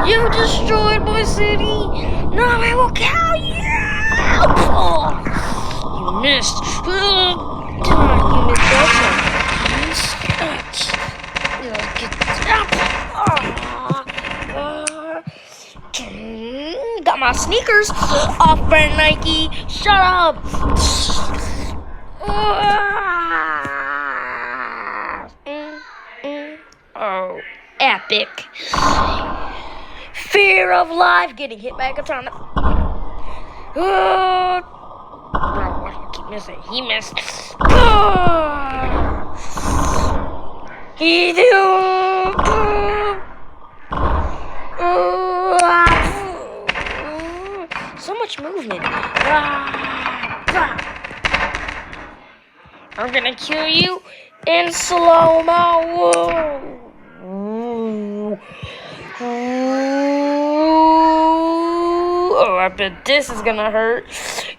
You destroyed my city. Now I will kill you. You missed. You missed also. Got my sneakers off brand Nike. Shut up. Oh, epic. Fear of life. Getting hit by a katana. Bro, why do I keep missing? He missed. He do. So much movement. I'm gonna kill you in slow-mo. Oh, I bet this is gonna hurt.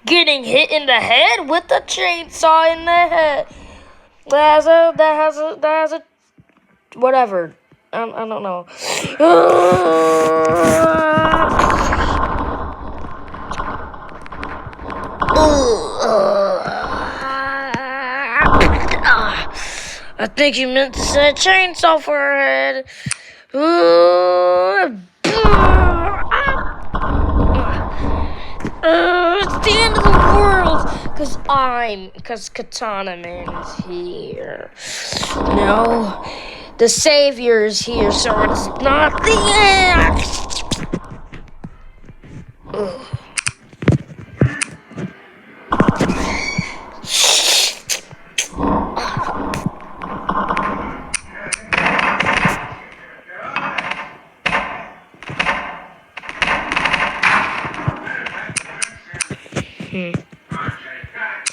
Getting hit in the head with a chainsaw in the head. That has a whatever. I don't know. I think you meant to say chainsaw for her head. It's the end of the world. Cause Katana Man is here. No, the Savior is here, so it's not the end.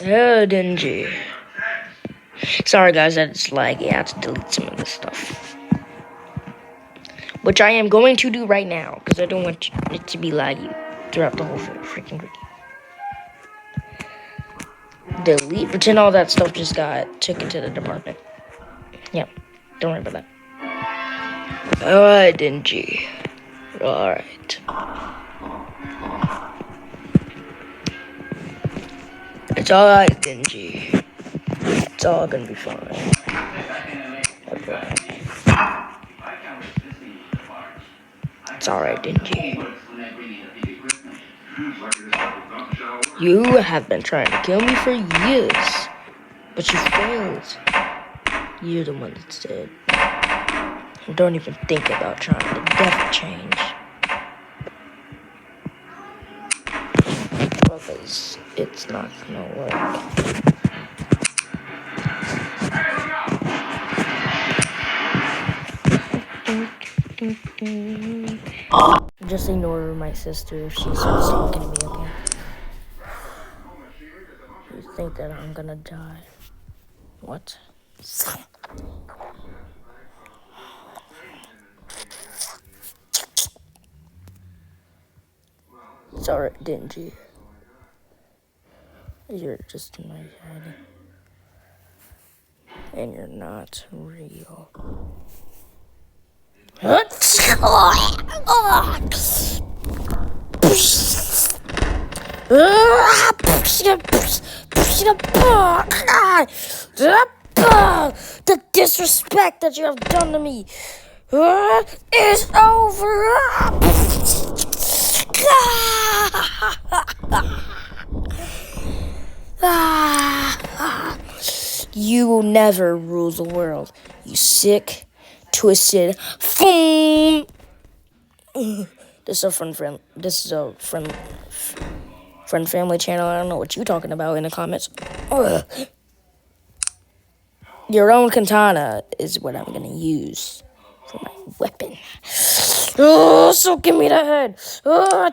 Oh, dingy. Sorry guys, that's laggy. I have to delete some of this stuff. Which I am going to do right now, because I don't want it to be laggy throughout the whole freaking video. Delete. Pretend all that stuff just got taken to the department. Yep. Don't worry about that. Alright, dingy. Alright. It's alright, dingy. It's all gonna be fine. Okay. It's alright, dingy. You have been trying to kill me for years, but you failed. You're the one that said. Don't even think about trying to death change. Because it's not gonna work. Just ignore my sister if she starts talking to me again. You think that I'm gonna die. What? It's alright, dingy. You're just in my head. And you're not real. The disrespect that you have done to me is over. You will never rule the world, you sick, twisted fool. This is a friend family channel. I don't know what you're talking about in the comments. Ugh. Your own katana is what I'm gonna use for my weapon. Oh, so give me the head. Oh.